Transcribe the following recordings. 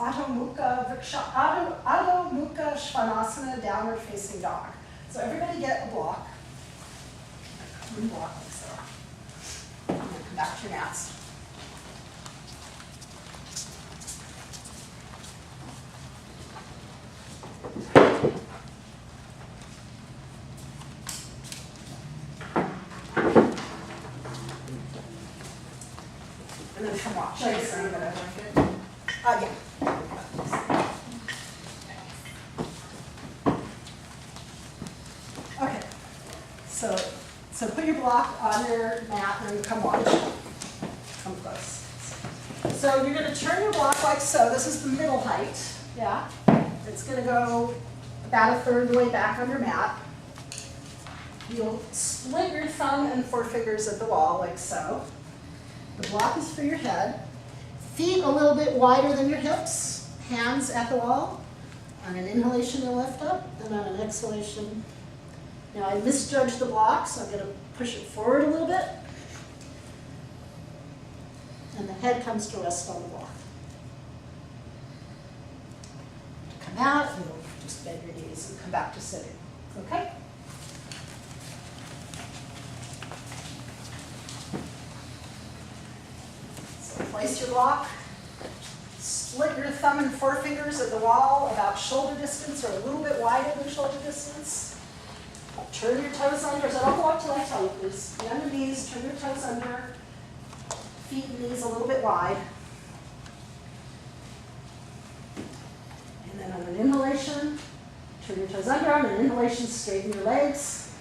Adho Mukha Svanasana, downward facing dog. So everybody get a block. One block like so. And then come back to your mats. And then come watch. Like a blanket? Yeah. Okay. So put your block on your mat and come watch. Come close. So you're going to turn your block like so. This is the middle height. Yeah. It's going to go about a third of the way back on your mat. You'll split your thumb and forefingers at the wall like so. The block is for your head. Feet a little bit wider than your hips. Hands at the wall. On an inhalation, you'll lift up, and on an exhalation. Now I misjudged the block, so I'm going to push it forward a little bit. And the head comes to rest on the block. Come out, and you'll just bend your knees and come back to sitting. Okay? So place your block. Split your thumb and forefingers at the wall about shoulder distance or a little bit wider than shoulder distance. Turn your toes under. So don't go up till I tell you, please. Bend the knees, turn your toes under. Feet and knees a little bit wide. And then on an inhalation, turn your toes under. On an inhalation, straighten your legs.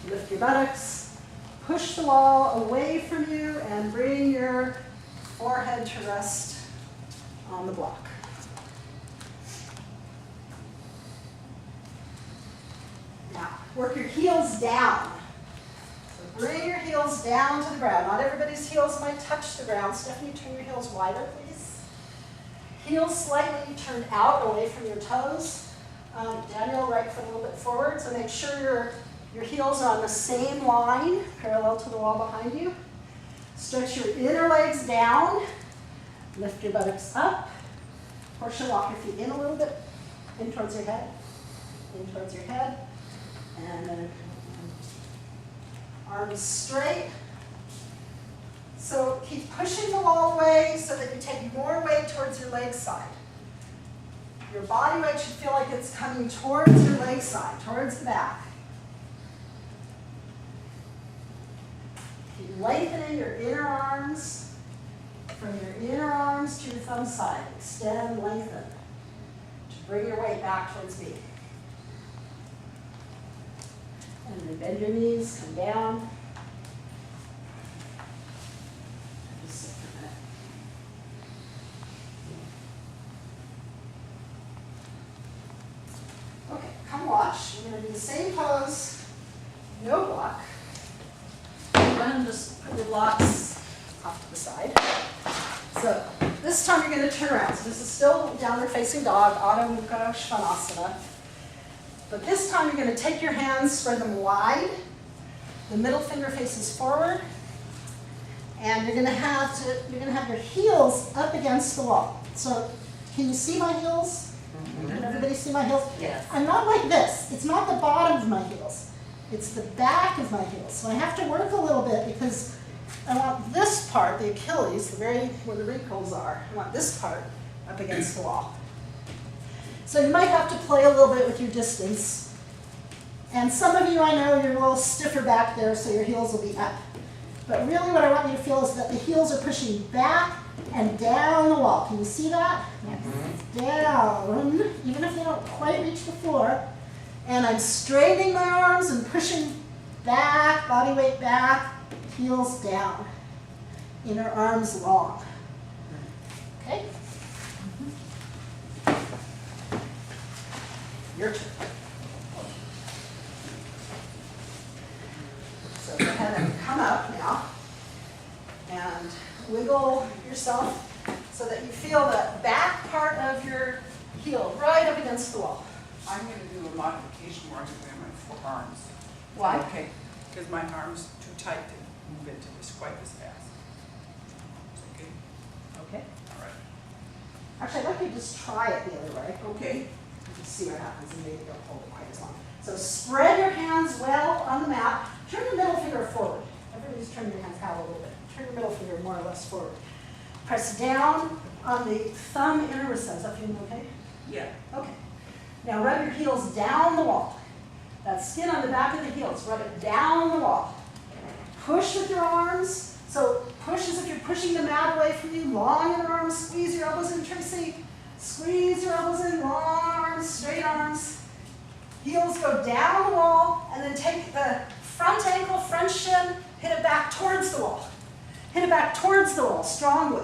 Lift your buttocks. Push the wall away from you and bring your forehead to rest on the block. Now, work your heels down. So bring your heels down to the ground. Not everybody's heels might touch the ground. Stephanie, turn your heels wider, please. Heels slightly turned out away from your toes. Daniel, right foot a little bit forward. So make sure your heels are on the same line, parallel to the wall behind you. Stretch your inner legs down. Lift your buttocks up. Portia, walk your feet in a little bit. In towards your head. In towards your head. And then arms straight. So keep pushing the wall away so that you take more weight towards your leg side. Your body weight should feel like it's coming towards your leg side, towards the back. Keep lengthening your inner arms. From your inner arms to your thumb side, extend, lengthen, to bring your weight back towards me. And then bend your knees, come down. Just sit for a minute. Okay, come watch. We're going to do the same pose, no block. Go ahead and just put your blocks off to the side. So this time you're going to turn around. So this is still downward facing dog, Adho Mukha Svanasana. But this time you're going to take your hands, spread them wide. The middle finger faces forward. And you're going to have your heels up against the wall. So can you see my heels? Can everybody see my heels? Yes. I'm not like this. It's not the bottom of my heels. It's the back of my heels. So I have to work a little bit because I want this part, the Achilles, the very where the wrinkles are, I want this part up against the wall. So you might have to play a little bit with your distance. And some of you, I know, you're a little stiffer back there, so your heels will be up. But really what I want you to feel is that the heels are pushing back and down the wall. Can you see that? Mm-hmm. Down, even if they don't quite reach the floor. And I'm straightening my arms and pushing back, body weight back. Heels down, inner arms long. Okay? Your turn. So go ahead and come up now and wiggle yourself so that you feel the back part of your heel right up against the wall. I'm going to do a modification where I'm going to wear my forearms. Why? Okay, because my arm's too tight to move into this quite as fast. Okay? Okay. All right. Actually, I'd like you to just try it the other way. Okay. Just see what happens, and maybe don't hold it quite as long. So spread your hands well on the mat. Turn your middle finger forward. Everybody's turning your hands out a little bit. Turn your middle finger more or less forward. Press down on the thumb inner recess. Is that feeling okay? Yeah. Okay. Now rub your heels down the wall. That skin on the back of the heels, rub it down the wall. Push with your arms. So push as if you're pushing the mat away from you. Long inner arms, squeeze your elbows in, Tracy. Squeeze your elbows in, long arms, straight arms. Heels go down the wall, and then take the front ankle, front shin, hit it back towards the wall. Hit it back towards the wall, strongly.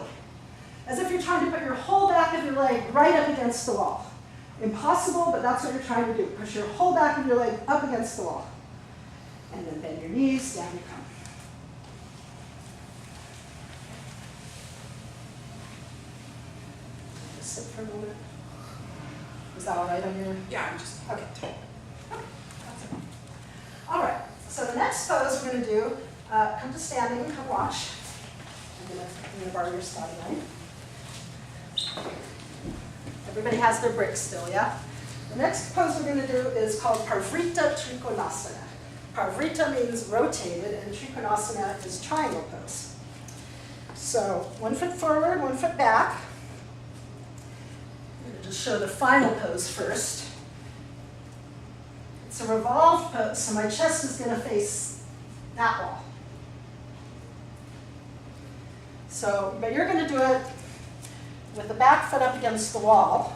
As if you're trying to put your whole back of your leg right up against the wall. Impossible, but that's what you're trying to do. Push your whole back of your leg up against the wall. And then bend your knees, down you come. Just sit for a moment. Is that all right on your? Yeah, I'm just. Okay. That's okay. All right. So the next pose we're going to do, come to standing, come watch. I'm going to borrow your spotty line. Everybody has their bricks still, yeah? The next pose we're going to do is called Parivrtta Trikonasana. Parivrtta means rotated, and Trikonasana is triangle pose. So 1 foot forward, 1 foot back. I'm going to just show the final pose first. It's a revolved pose, so my chest is going to face that wall. So, but you're going to do it with the back foot up against the wall,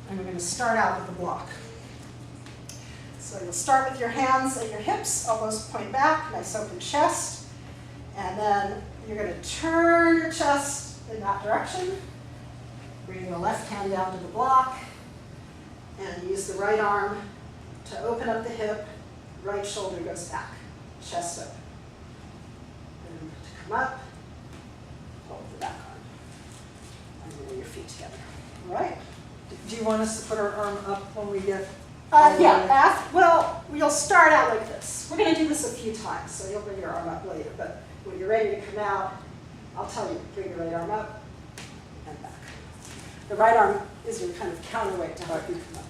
and we're going to start out with the block. So you'll start with your hands at your hips, elbows point back, nice open chest, and then you're going to turn your chest in that direction, bring the left hand down to the block, and use the right arm to open up the hip, right shoulder goes back, chest up. And to come up, hold the back arm, and roll your feet together. All right? Do you want us to put our arm up when we get? Well, you'll start out like this. We're going to do this a few times, so you'll bring your arm up later. But when you're ready to come out, I'll tell you, bring your right arm up and back. The right arm is your kind of counterweight to help you come up.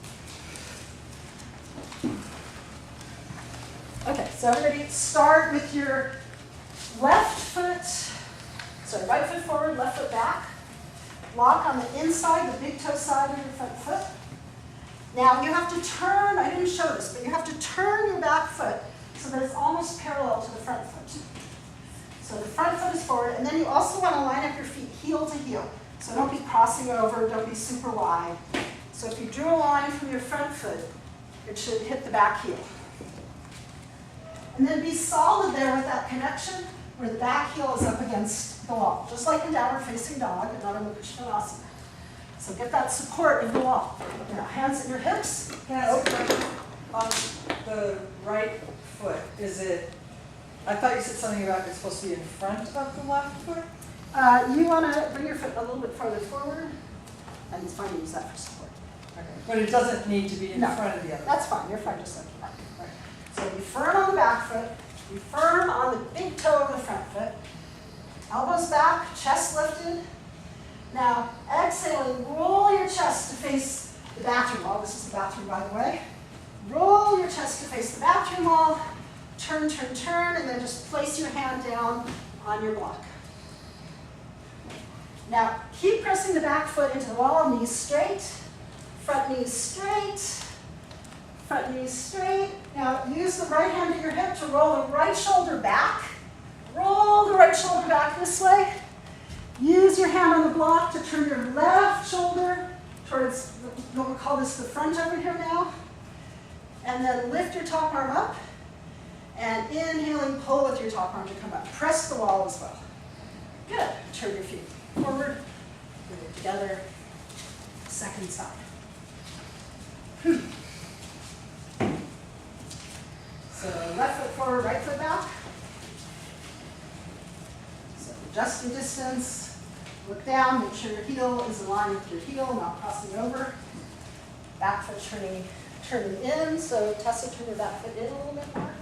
Okay, so everybody start with your left foot, sorry, right foot forward, left foot back. Block on the inside, the big toe side of your front foot. Now you have to turn, I didn't show this, but you have to turn your back foot so that it's almost parallel to the front foot. So the front foot is forward, and then you also want to line up your feet heel to heel. So don't be crossing over, don't be super wide. So if you drew a line from your front foot, it should hit the back heel. And then be solid there with that connection where the back heel is up against the wall, just like in downward facing dog and Ardha Mukha Svanasana. So get that support in the wall. Now, hands at your hips. Can I ask a question? On the right foot, is it, I thought you said something about it's supposed to be in front of the left foot? You want to bring your foot a little bit farther forward, and it's fine to use that for support. Okay. But it doesn't need to be in No. front of the other? That's fine, you're fine just like you are. Right. So be firm on the back foot, be firm on the big toe of the front foot, elbows back, chest lifted. Now, exhaling, roll your chest to face the bathroom wall. This is the bathroom, by the way. Roll your chest to face the bathroom wall, turn, turn, turn, and then just place your hand down on your block. Now, keep pressing the back foot into the wall, knees straight, front knees straight, front knees straight. Now, use the right hand at your hip to roll the right shoulder back. Roll the right shoulder back this way. Use your hand on the block to turn your left shoulder towards, we'll call this the front over here now. And then lift your top arm up. And inhaling, pull with your top arm to come up. Press the wall as well. Good. Turn your feet forward. Bring it together. Second side. So left foot forward, right foot back. So adjust your distance. Look down, make sure your heel is in line with your heel, not crossing over. Back foot turning in, so Tessa, turn your back foot in a little bit more.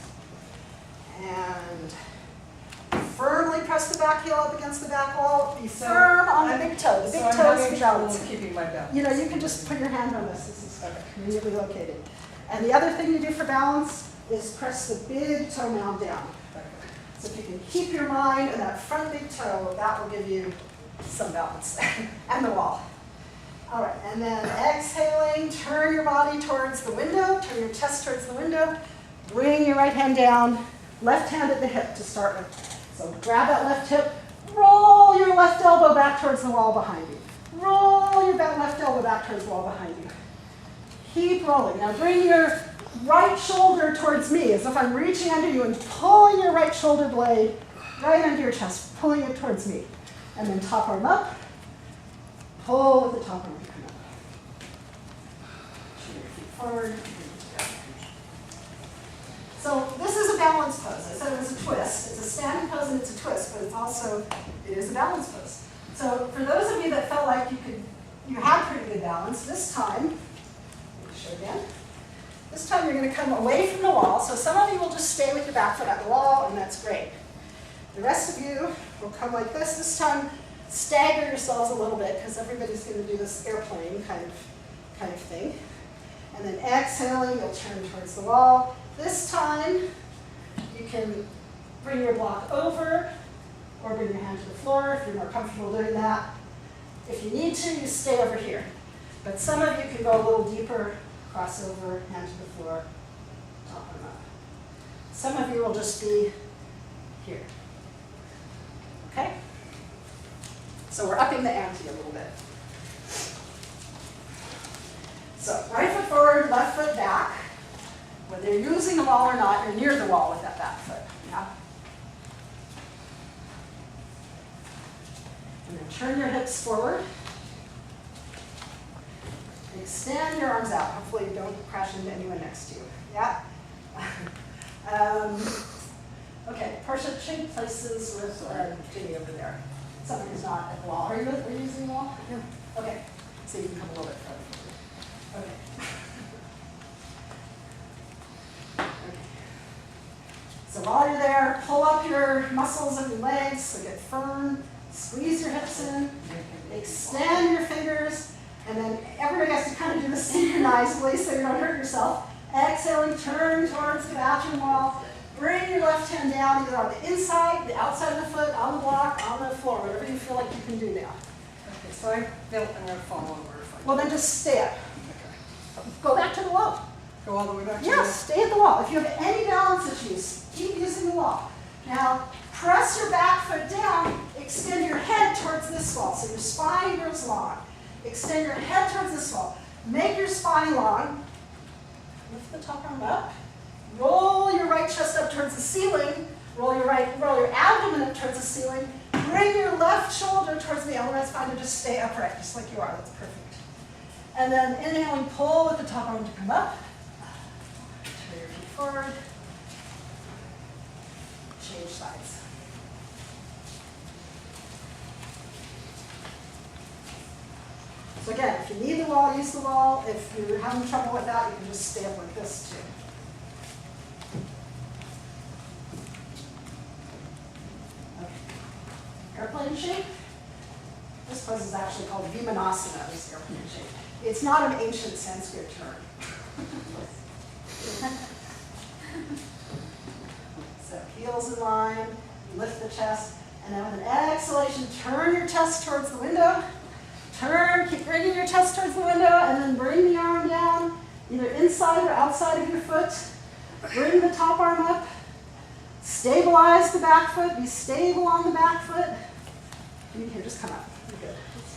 And firmly press the back heel up against the back wall. Be So firm on the I'm- big toe. The So big I'm toe is having for trouble balance. keeping my balance. You know, you can just put your hand on this. This is immediately located. And the other thing you do for balance is press the big toe mound down. Okay. So if you can keep your mind in that front big toe, that will give you some balance. And the wall. All right, and then exhaling, turn your body towards the window, turn your chest towards the window, bring your right hand down, left hand at the hip to start with. So grab that left hip, roll your left elbow back towards the wall behind you. Roll your left elbow back towards the wall behind you. Keep rolling. Now bring your right shoulder towards me as if I'm reaching under you and pulling your right shoulder blade right under your chest, pulling it towards me. And then top arm up, pull with the top arm to come up. Shoot your feet forward. So this is a balance pose. I said it was a twist. It's a standing pose and it's a twist, but it is a balance pose. So for those of you that felt like you had pretty good balance, this time, let me show again. This time you're going to come away from the wall. So some of you will just stay with your back foot at the wall, and that's great. The rest of you will come like this. This time, stagger yourselves a little bit because everybody's going to do this airplane kind of thing. And then exhaling, you'll turn towards the wall. This time, you can bring your block over or bring your hand to the floor if you're more comfortable doing that. If you need to, you stay over here. But some of you can go a little deeper, cross over, hand to the floor, top arm up. Some of you will just be here. Okay? So we're upping the ante a little bit. So right foot forward, left foot back. Whether you're using the wall or not, you're near the wall with that back foot. Yeah? And then turn your hips forward. Extend your arms out. Hopefully you don't crash into anyone next to you. Yeah? Okay, Portia, trade places with Ginny over there. Someone who's not at the wall. Are you using the wall? No. Okay, so you can come a little bit further. Okay. Okay. So while you're there, pull up your muscles of your legs, so get firm. Squeeze your hips in. Extend your fingers. And then everybody has to kind of do this synchronizedly so you don't hurt yourself. Exhaling, turn towards the bathroom wall. Bring your left hand down either on the inside, the outside of the foot, on the block, on the floor, whatever you feel like you can do now. Okay, so I'm going to fall over if I Well, then just stay up. Go back to the wall. go all the way back to Yes, stay at the wall. If you have any balance issues, keep using the wall. Now, press your back foot down, extend your head towards this wall, so your spine goes long. Extend your head towards this wall. Make your spine long. Lift the top arm up. Roll your right chest up towards the ceiling. Roll your abdomen up towards the ceiling. Bring your left shoulder towards the elbow. It's fine to just stay upright, just like you are. That's perfect. And then inhaling, pull with the top arm to come up. Turn your feet forward. Change sides. So again, if you need the wall, use the wall. If you're having trouble with that, you can just stay up like this too. Okay. Airplane shape. This pose is actually called Vimanasana, this airplane shape. It's not an ancient Sanskrit term. So heels in line, lift the chest, and then with an exhalation, turn your chest towards the window. Turn, keep bringing your chest towards the window, and then bring the arm down, either inside or outside of your foot. Bring the top arm up. Stabilize the back foot. Be stable on the back foot. Here, just come up. You're good.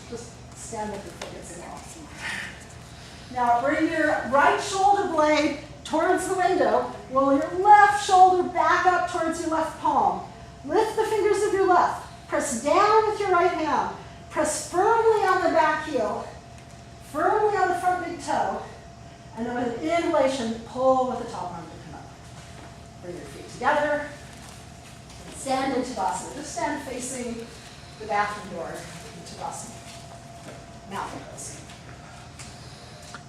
Just stand with your foot against the wall. Now bring your right shoulder blade towards the window. Roll your left shoulder back up towards your left palm. Lift the fingers of your left. Press down with your right hand. Press firmly on the back heel, firmly on the front big toe, and then with an inhalation, pull with the top arm to come up. Bring your feet together, and stand in Tadasana. Just stand facing the bathroom door in Tadasana. Mountain pose.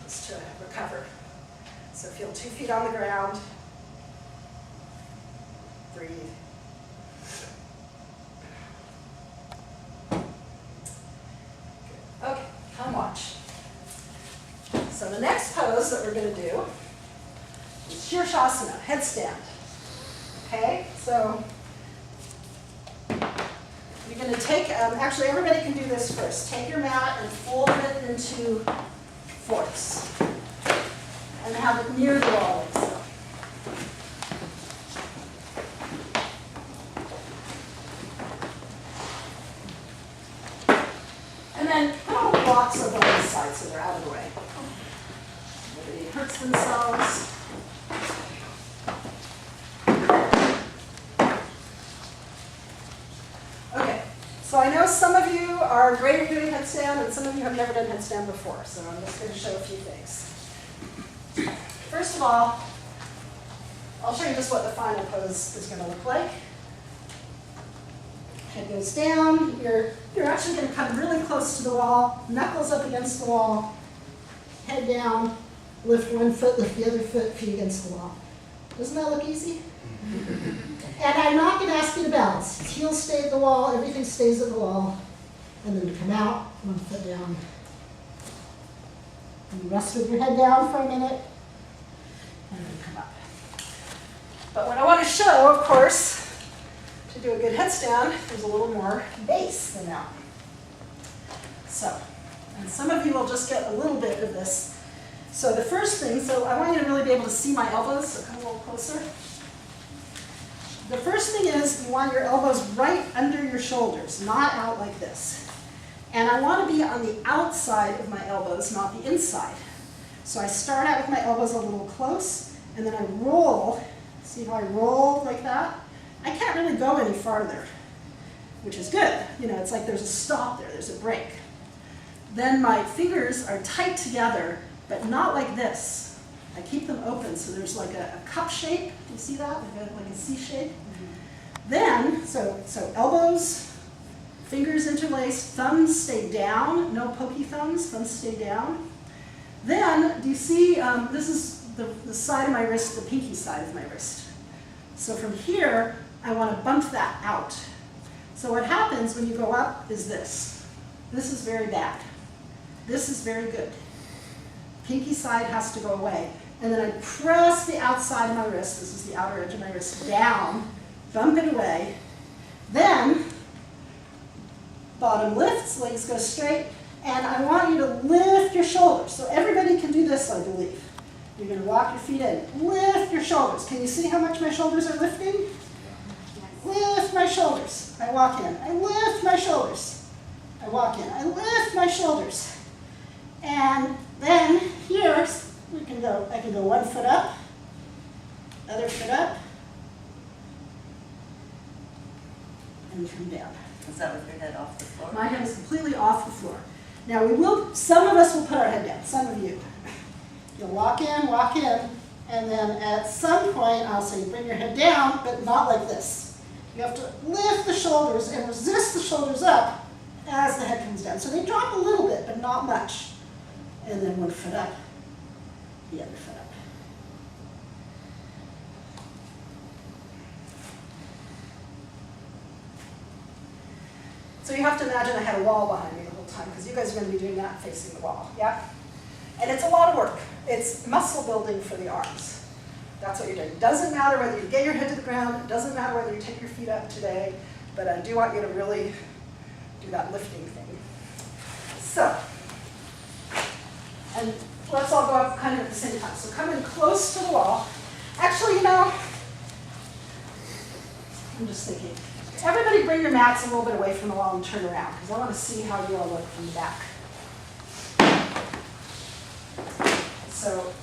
Just to recover. So feel 2 feet on the ground. Breathe. So the next pose that we're going to do is Shirshasana, headstand. Okay, so you're going to take, actually everybody can do this first. Take your mat and fold it into fourths. And have it near the wall like so. And then put all the blocks over on the side so they're out of the way. Nobody hurts themselves. Okay, so I know some of you are great at doing headstand and some of you have never done headstand before, so I'm just going to show a few things. First of all, I'll show you just what the final pose is going to look like. Head goes down, you're actually going to come really close to the wall, knuckles up against the wall, head down, lift one foot, lift the other foot, feet against the wall. Doesn't that look easy? And I'm not going to ask you to balance. Heels stay at the wall, everything stays at the wall. And then you come out, one foot down. And you rest with your head down for a minute, and then come up. But what I want to show, of course, to do a good headstand, there's a little more base than that. So, and some of you will just get a little bit of this. So the first thing, so I want you to really be able to see my elbows, so come a little closer. The first thing is you want your elbows right under your shoulders, not out like this. And I want to be on the outside of my elbows, not the inside. So I start out with my elbows a little close, and then I roll. See how I roll like that? I can't really go any farther, which is good. You know, it's like there's a stop there, there's a break. Then my fingers are tight together, but not like this. I keep them open, so there's like a cup shape. Do you see that? Like a C shape? Mm-hmm. Then, so elbows, fingers interlaced, thumbs stay down, no pokey thumbs stay down. Then, do you see, this is the side of my wrist, the pinky side of my wrist. So from here, I want to bump that out. So what happens when you go up is this. This is very bad. This is very good. Pinky side has to go away. And then I press the outside of my wrist, this is the outer edge of my wrist, down, bump it away. Then, bottom lifts, legs go straight, and I want you to lift your shoulders. So everybody can do this, I believe. You're going to walk your feet in. Lift your shoulders. Can you see how much my shoulders are lifting? Lift my shoulders. I walk in. I lift my shoulders. I walk in. I lift my shoulders. And then here, I can go one foot up, other foot up, and come down. Is that with your head off the floor? My head is completely off the floor. Now some of us will put our head down, some of you. You'll walk in, and then at some point I'll say bring your head down, but not like this. You have to lift the shoulders and resist the shoulders up as the head comes down. So they drop a little bit, but not much. And then one foot up, the other foot up. So you have to imagine I had a wall behind me the whole time, because you guys are going to be doing that facing the wall, yeah? And it's a lot of work. It's muscle building for the arms. That's what you're doing. It doesn't matter whether you get your head to the ground, it doesn't matter whether you take your feet up today, but I do want you to really do that lifting thing. So, and let's all go up kind of at the same time. So come in close to the wall. Actually, you know, I'm just thinking, everybody bring your mats a little bit away from the wall and turn around, because I want to see how you all look from the back. So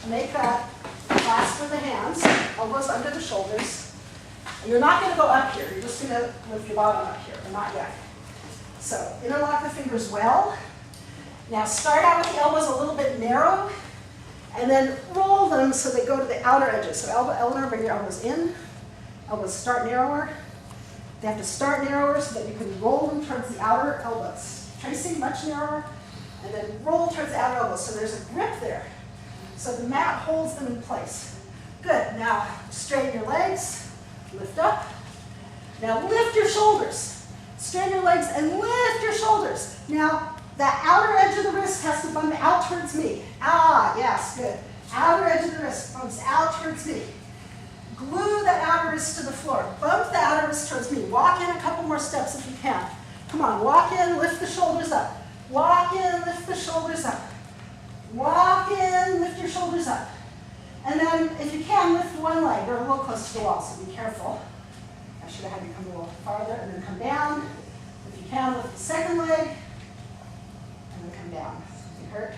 make that clasp with the hands, elbows under the shoulders. And you're not going to go up here, you're just going to lift your bottom up here, but not yet. So interlock the fingers well. Now start out with the elbows a little bit narrow, and then roll them so they go to the outer edges. So Eleanor, bring your elbows in. Elbows start narrower. They have to start narrower so that you can roll them towards the outer elbows. Tracy, much narrower, and then roll towards the outer elbows. So there's a grip there. So the mat holds them in place. Good. Now straighten your legs, lift up. Now lift your shoulders. Straighten your legs and lift your shoulders. Now that outer edge of the wrist has to bump out towards me. Ah, yes, good. Outer edge of the wrist bumps out towards me. Glue the outer wrist to the floor. Bump the outer wrist towards me. Walk in a couple more steps if you can. Come on, walk in, lift the shoulders up. Walk in, lift the shoulders up. Walk in, lift your shoulders up. And then, if you can, lift one leg. You're a little close to the wall, so be careful. I should have had you come a little farther, and then come down. If you can, lift the second leg, and then come down. You hurt?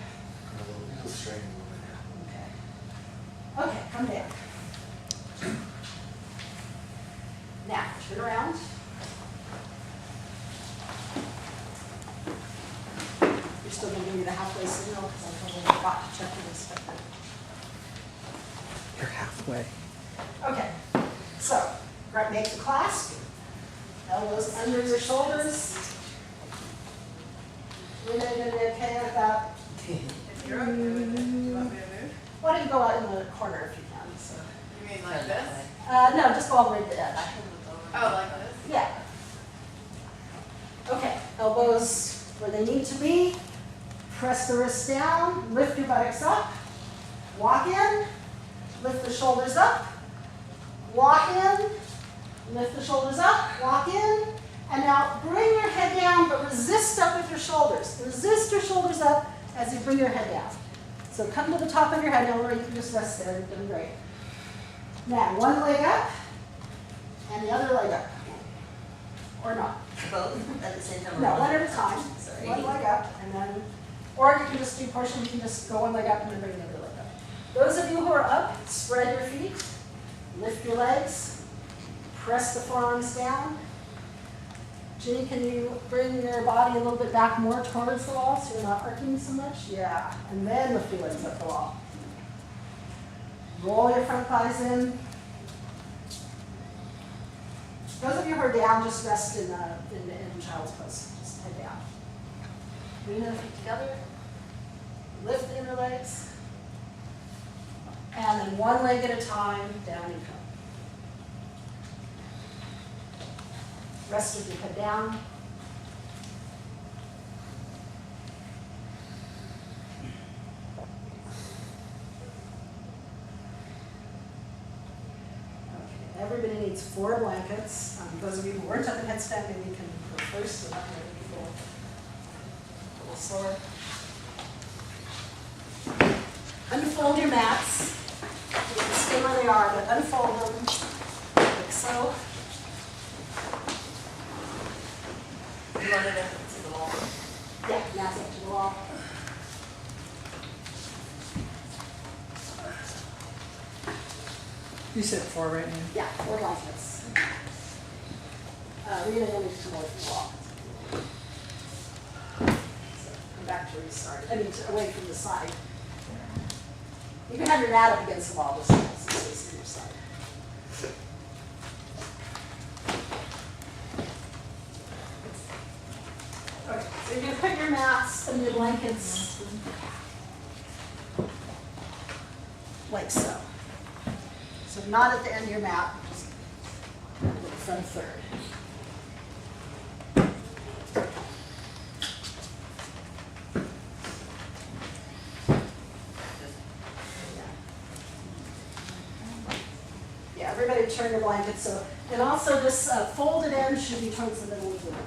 Okay. Okay, come down. Now, turn around. You're still going to give me the halfway signal because I totally forgot to check this. You're halfway. Okay, so make the clasp. Elbows under your shoulders. You're going to be okay with that. If you're okay with it, do you want me to move? Why don't you go out in the corner if you can? So. You mean like this? No, just go all the way to the edge. Oh, like this? Yeah. Okay, elbows where they need to be. Press the wrists down, lift your buttocks up. Walk in, lift the shoulders up. Walk in, lift the shoulders up, walk in. And now bring your head down, but resist up with your shoulders. Resist your shoulders up as you bring your head down. So come to the top of your head now, or you can just rest there. You're doing great. Now, one leg up, and the other leg up. Or not. Both at the same time? or No, one at a time. Sorry. One leg up, and then, or you can just do portion, you can just go one leg up and then bring the other leg up. Those of you who are up, spread your feet, lift your legs, press the forearms down. Ginny, can you bring your body a little bit back more towards the wall so you're not arcing so much? Yeah, and then lift your legs up the wall. Roll your front thighs in. Those of you who are down, just rest in child's pose. Just head down. Lean the feet together. Lift the inner legs. And then one leg at a time, down you come. Rest with your head down. Okay, everybody needs 4 blankets. Those of you who weren't at the headstand, maybe you can go first so that maybe people a little slower. Unfold your mats. You can stay where they are, but unfold them like so. You want it up to the wall? Yeah, mats up to the wall. You said 4 right now? Yeah, 4 blankets. Rita, you'll need to come away from the wall. So come back to where you started. I mean, away from the side. You can have your mat up against the wall this way, so it's on your side. Okay, so you're going to put your mats and your blankets like so. So not at the end of your mat, just with the front third. Yeah, everybody turn your blankets so, and also this folded end should be towards the middle of the room.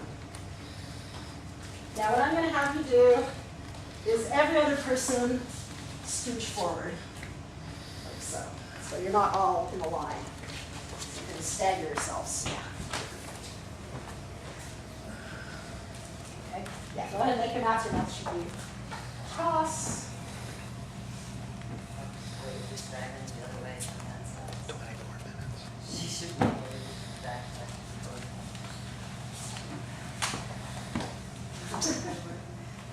Now what I'm going to have you do is every other person scooch forward, like so. So you're not all in a line. So you're going to stagger yourselves. Okay? Yeah, go ahead and make your mats. Your mats should be across. Or you just drag it the other way on that side. 20 more minutes. She should be able to back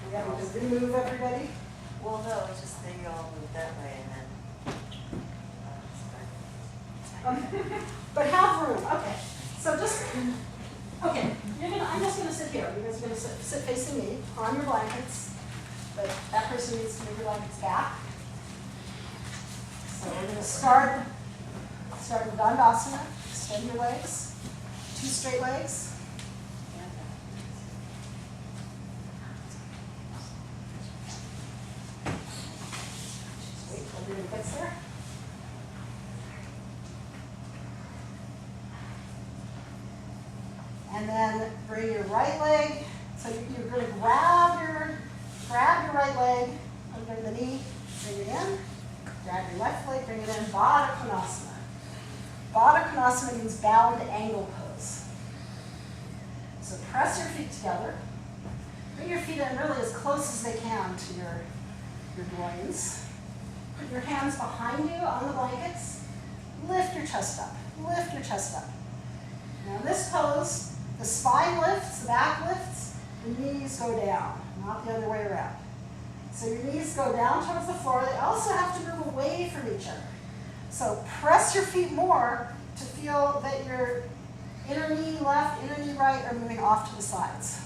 We got to remove everybody. Well, no, it's just they all move that way and then. But have room, okay. So just, okay, I'm just gonna sit here. You guys are gonna sit facing me on your blankets, but that person needs to move your blankets back. So we're gonna start with Dandasana. Extend your legs, 2 straight legs. gets there. And then bring your right leg, so you're going to grab your right leg under the knee, bring it in, grab your left leg, bring it in, Baddha Konasana. Baddha Konasana means bound angle pose. So press your feet together, bring your feet in really as close as they can to your groins. Put your hands behind you on the blankets, lift your chest up, lift your chest up. Now in this pose, the spine lifts, the back lifts, the knees go down, not the other way around. So your knees go down towards the floor. They also have to move away from each other. So press your feet more to feel that your inner knee left, inner knee right are moving off to the sides.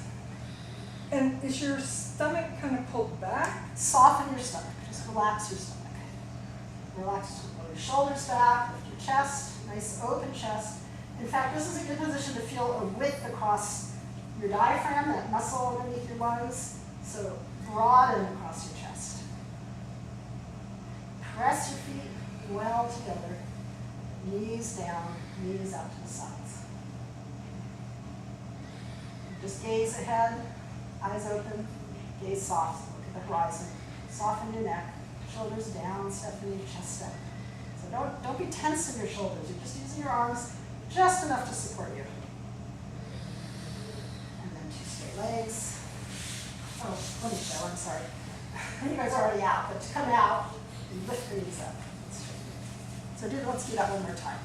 And is your stomach kind of pulled back? Soften your stomach, just relax your stomach. Relax your shoulders back, lift your chest, nice open chest. In fact, this is a good position to feel a width across your diaphragm, that muscle underneath your lungs. So broaden across your chest. Press your feet well together. Knees down, knees out to the sides. Just gaze ahead, eyes open, gaze soft, look at the horizon. Soften your neck, shoulders down, step into your chest step. So don't be tense in your shoulders. You're just using your arms just enough to support you. And then 2 straight legs. Oh, let me show, I'm sorry. You guys are already out, but to come out, you lift your knees up. So let's do that one more time.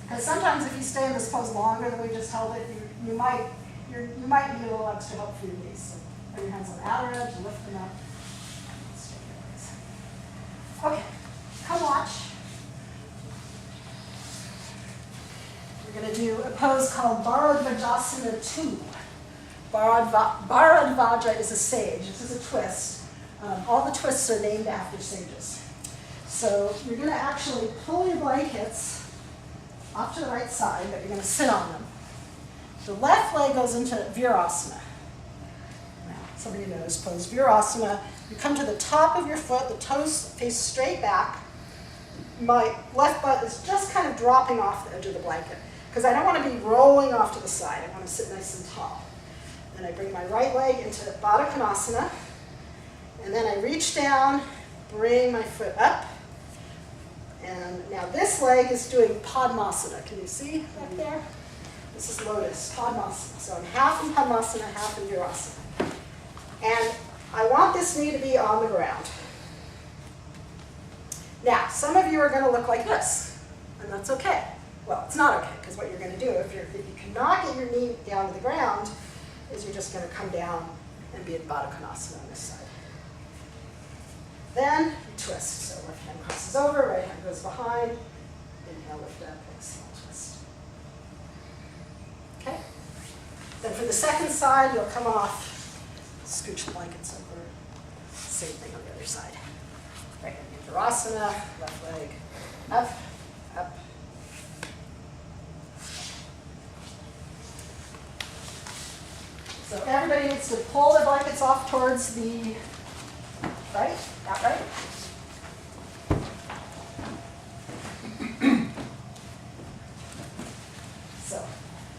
Because sometimes if you stay in this pose longer than we just held it, you might need a little extra help for your knees. So put your hands on the outer edge, lift them up. Straight your legs. Okay, come watch. We're going to do a pose called Bharadvajasana 2. Bharadvaja is a sage. This is a twist. All the twists are named after sages. So you're going to actually pull your blankets off to the right side, but you're going to sit on them. The left leg goes into Virasana. Now, somebody knows pose Virasana. You come to the top of your foot, the toes face straight back. My left butt is just kind of dropping off the edge of the blanket because I don't want to be rolling off to the side. I want to sit nice and tall. Then I bring my right leg into Baddha Konasana, and then I reach down, bring my foot up, and now this leg is doing Padmasana. Can you see back there? This is Lotus, Padmasana. So I'm half in Padmasana, half in Virasana. And I want this knee to be on the ground. Now, some of you are going to look like this, and that's okay. Well, it's not okay, because what you're going to do, if you cannot get your knee down to the ground, is you're just going to come down and be in Baddha Konasana on this side. Then you twist. So left hand crosses over, right hand goes behind. Inhale, lift up, exhale, twist. Okay? Then for the second side, you'll come off, scooch the blankets over. Same thing on the other side. Right hand into Virasana, left leg up, up. So everybody needs to pull their blankets off towards the right, that right. So,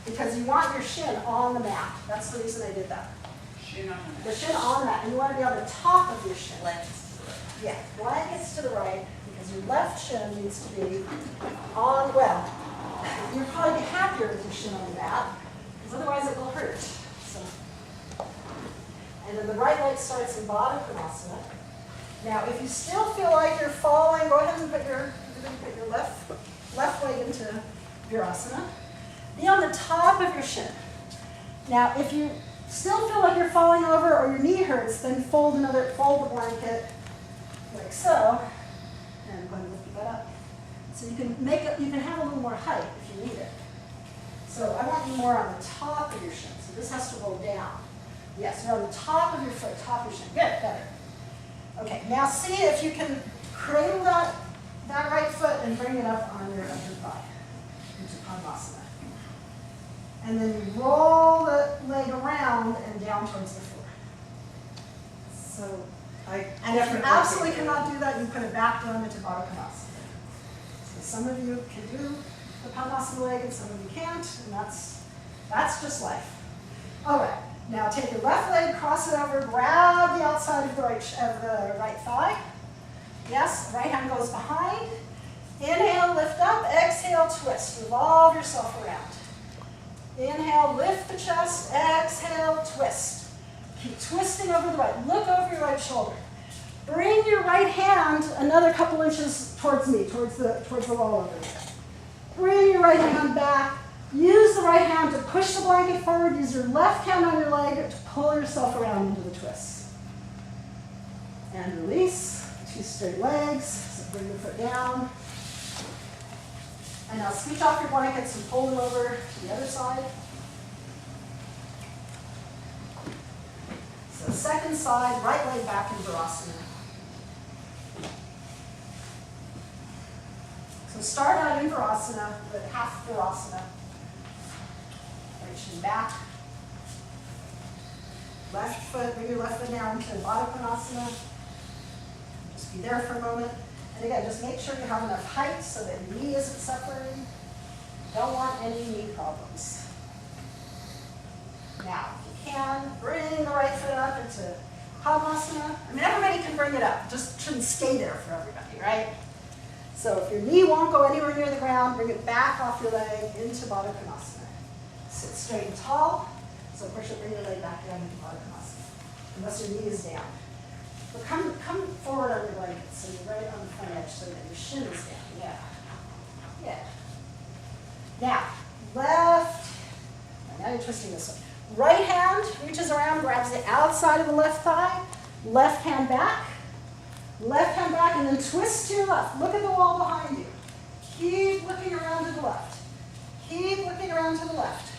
because you want your shin on the mat. That's the reason I did that. Shin on the The mat. shin on the mat, and you want to be on the top of your shin. Blankets to the right. Yeah, blankets to the right, because your left shin needs to be on, well, you'll probably be happier with your shin on the mat, because otherwise it will hurt. So, and then the right leg starts in Baddha Konasana. Now, if you still feel like you're falling, go ahead and put your left leg into Virasana. Be on the top of your shin. Now, if you still feel like you're falling over or your knee hurts, then fold the blanket like so, and go ahead and lift your butt up. So you can have a little more height if you need it. So I want you more on the top of your shin. So this has to roll down. Yes, you're on the top of your foot, top of your shin. Good, better. Okay, now see if you can cradle that right foot and bring it up on your upper thigh into Padmasana. And then you roll the leg around and down towards the floor. So And if you absolutely cannot do that, you put it back down into Baddha Konasana. So some of you can do the Padmasana leg and some of you can't, and that's just life. All right, now take your left leg, cross it over, grab the outside of the right thigh. Yes, right hand goes behind. Inhale, lift up, exhale, twist. Revolve yourself around. Inhale, lift the chest, exhale, twist. Keep twisting over the right. Look over your right shoulder. Bring your right hand another couple inches towards me, towards the wall over there. Bring your right hand back. Use the right hand to push the blanket forward. Use your left hand on your leg to pull yourself around into the twist. And release. 2 straight legs. So bring the foot down. And now scooch off your blankets and pull them over to the other side. So second side, right leg back in Virasana. So start out in Virasana with half Virasana. Right shin back. Left foot, bring your left foot down to Baddha Konasana. Just be there for a moment. And again, just make sure you have enough height so that your knee isn't suffering. Don't want any knee problems. Now, if you can, bring the right foot up into Padmasana. I mean, everybody can bring it up. Just shouldn't stay there for everybody, right? So if your knee won't go anywhere near the ground, bring it back off your leg into Baddha Konasana. Sit straight and tall. So of course you'll bring your leg back down into Baddha Konasana, unless your knee is down. But come forward on your blanket, so you're right on the front edge, so that your shin is down. Yeah. Yeah. Now, left. Now you're twisting this way. Right hand reaches around, grabs the outside of the left thigh. Left hand back. Left hand back, and then twist to your left. Look at the wall behind you. Keep looking around to the left. Keep looking around to the left.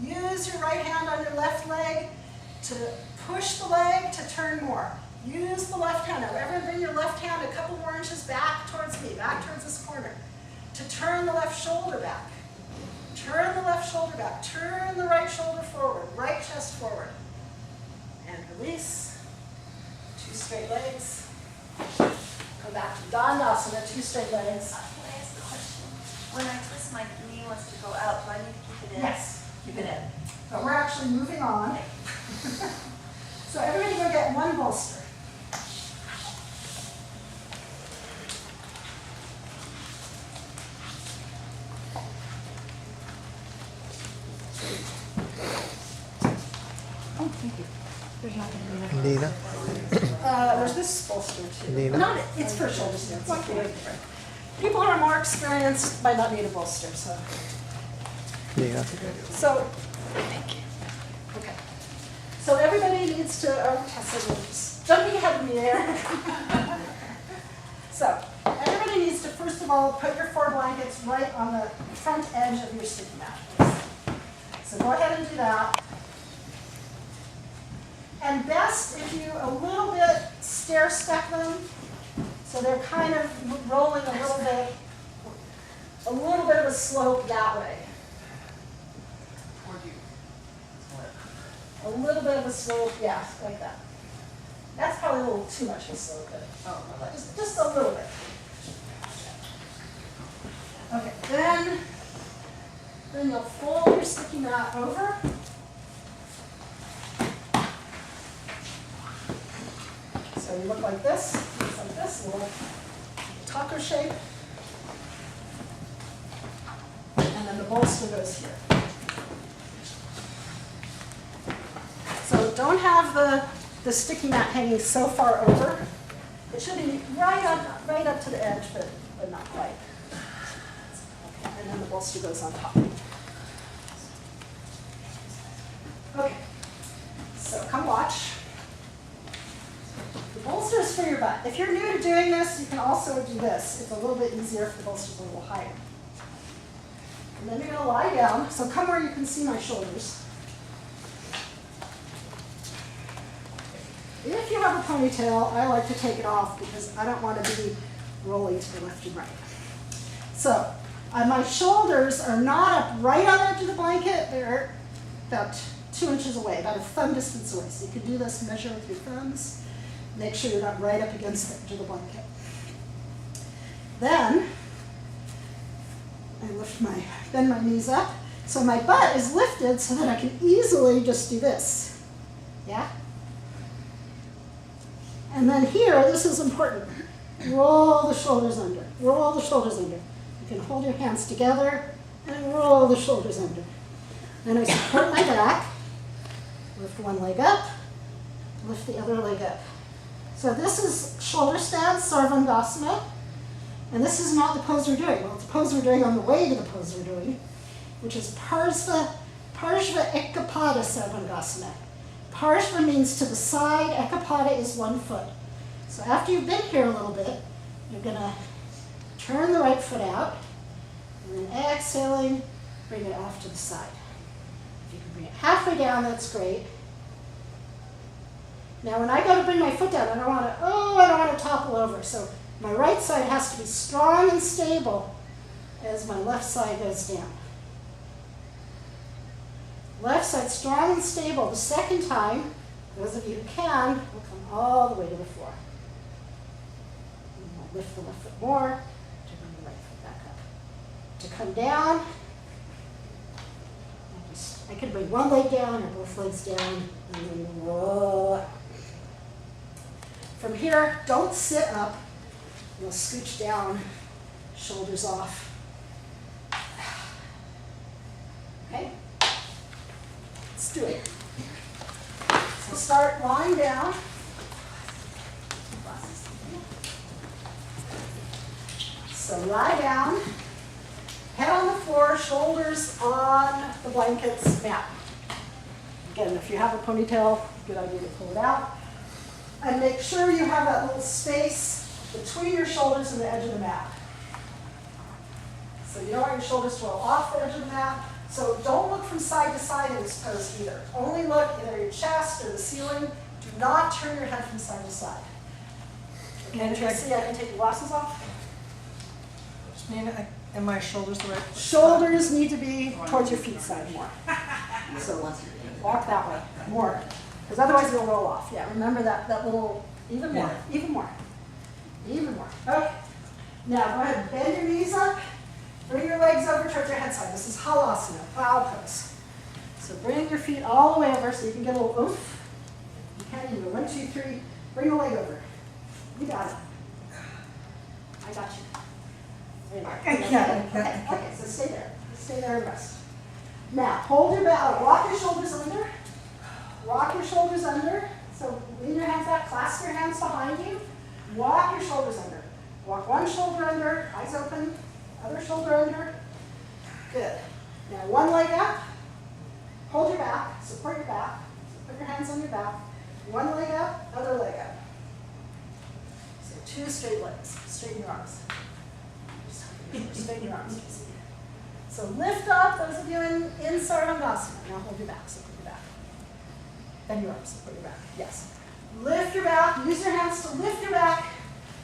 Use your right hand on your left leg to push the leg to turn more. Use the left hand. Now, everyone bring your left hand a couple more inches back towards me, back towards this corner, to turn the left shoulder back. Turn the left shoulder back. Turn the right shoulder forward, right chest forward. And release. 2 straight legs. Come back to Dandasana, 2 straight legs. Can I ask a question? When I twist, my knee wants to go out. Do I need to keep it in? Yes. Keep it in. But we're actually moving on. So everybody go get one bolster. Oh, thank you. There's not going to be enough. Hindi na. There's this bolster too. Hindi na. Not, it's for shoulder stands. It's completely different. People who are more experienced might not need a bolster, so. Hindi na. So, thank you. Okay. So everybody needs to, Tessa, just jumping ahead of me there. So, everybody needs to, first of all, put your 4 blankets right on the front edge of your sticky mat. So go ahead and do that. And best if you a little bit stair step them, so they're kind of rolling a little bit of a slope that way. Toward you. A little bit of a slope, yeah, like that. That's probably a little too much of a slope, but just a little bit. Okay, then you'll fold your sticky mat over. So you look like this, a little taco shape. And then the bolster goes here. So don't have the sticky mat hanging so far over. It should be right up to the edge, but not quite. Okay, and then the bolster goes on top. Okay, so come watch. The bolster is for your butt. If you're new to doing this, you can also do this. It's a little bit easier if the bolster's a little higher. And then you're going to lie down. So come where you can see my shoulders. If you have a ponytail, I like to take it off because I don't want to be rolling to the left and right. So my shoulders are not up right on the edge of the blanket. They're about 2 inches away, about a thumb distance away. So you can do this, measure with your thumbs. Make sure you're not right up against the edge of the blanket. Then, I bend my knees up, so my butt is lifted so that I can easily just do this. Yeah? And then here, this is important. Roll the shoulders under. Roll the shoulders under. You can hold your hands together and roll the shoulders under. Then I support my back. Lift one leg up. Lift the other leg up. So this is shoulder stand, Sarvangasana. And this is not the pose we're doing. Well, it's the pose we're doing on the way to the pose we're doing, which is Parshva Ekapada Sarvangasana. Parshva means to the side, Ekapada is 1 foot. So after you've been here a little bit, you're going to turn the right foot out, and then exhaling, bring it off to the side. If you can bring it halfway down, that's great. Now when I go to bring my foot down, I don't want to topple over. So my right side has to be strong and stable as my left side goes down. Left side strong and stable. The second time, those of you who can, will come all the way to the floor. And we'll lift the left foot more to bring the right foot back up. To come down, I can bring one leg down or both legs down and then roll out. From here, don't sit up. You'll scooch down, shoulders off. Okay? Let's do it. So start lying down. So lie down, head on the floor, shoulders on the blanket's mat. Again, if you have a ponytail, good idea to pull it out. And make sure you have that little space between your shoulders and the edge of the mat. So you don't want your shoulders to roll off the edge of the mat. So don't look from side to side in this pose either. Only look either your chest or the ceiling. Do not turn your head from side to side. Okay, Tracy, I can take your glasses off. And my shoulders the right? Shoulders need to be towards your feet side more. So walk that way more, because otherwise it'll roll off. Yeah, remember that little, even more. Okay. Now go ahead and bend your knees up. Bring your legs over towards your head side. This is Halasana, plow pose. So bring your feet all the way over so you can get a little oomph. You can, you go 1, 2, 3. Bring a leg over. You got it. I got you. Okay, so stay there. Stay there and rest. Now, hold your back, walk your shoulders under. Walk your shoulders under. So lean your hands back, clasp your hands behind you. Walk your shoulders under. Walk one shoulder under, eyes open, other shoulder under. Good. Now one leg up. Hold your back, support your back. So put your hands on your back. One leg up, other leg up. So 2 straight legs. Straighten your arms. Straighten your arms. So lift up, those of you in Sarvangasana. Now hold your back, support your back. Bend your arms, support your back. Yes. Lift your back, use your hands to lift your back.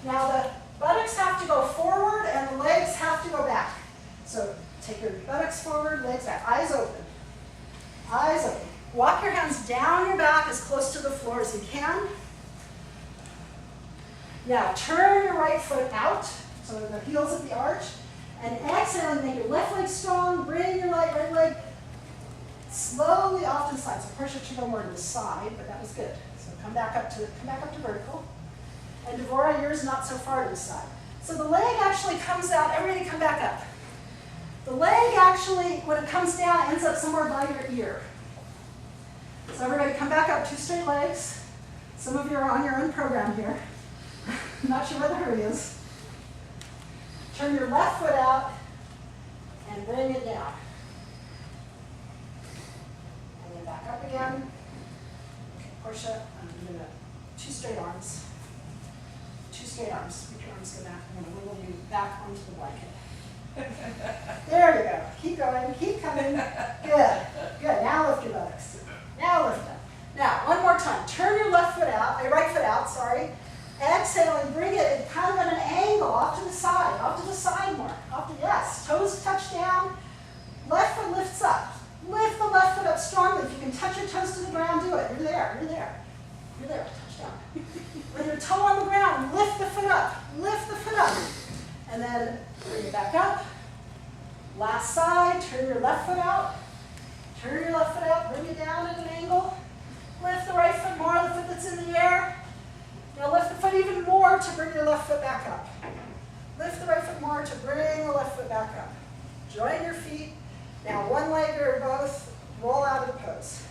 Now the buttocks have to go forward and the legs have to go back. So take your buttocks forward, legs back, eyes open. Eyes open. Walk your hands down your back as close to the floor as you can. Now turn your right foot out, so the heels of the arch, and exhale and make your left leg strong. Bring your right leg slowly off to the side. So first it should go more to the side, but that was good. So come back up to vertical. And Devora, yours not so far to the side. So the leg actually comes out. Everybody come back up. The leg actually, when it comes down, ends up somewhere by your ear. So everybody come back up, 2 straight legs. Some of you are on your own program here. Not sure where the hurry is. Turn your left foot out and bring it down. And then back up again. Okay, Portia, I'm going to 2 straight arms. 2 straight arms. Make your arms go back. I'm going to wiggle you back onto the blanket. There you go. Keep going. Keep coming. Good. Good. Now lift your buttocks. Now lift up. Now, one more time. Turn your right foot out, sorry. Exhale and bring it kind of at an angle, off to the side more. Yes, toes touch down. Left foot lifts up. Lift the left foot up strongly. If you can touch your toes to the ground, do it. You're there. Touch down. toe on the ground, lift the foot up, lift the foot up. And then bring it back up. Last side, turn your left foot out. Turn your left foot out, bring it down at an angle. Lift the right foot more, the foot that's in the air. Now lift the foot even more to bring your left foot back up. Lift the right foot more to bring the left foot back up. Join your feet. Now one leg or both, roll out of the pose.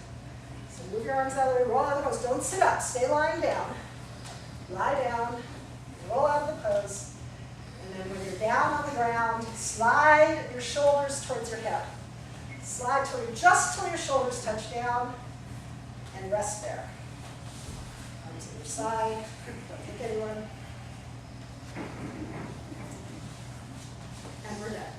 So move your arms out of the way, roll out of the pose. Don't sit up, stay lying down. Lie down, roll out of the pose. And then when you're down on the ground, slide your shoulders towards your hip. Slide just till your shoulders touch down and rest there. Onto your side, don't hit anyone. And we're done.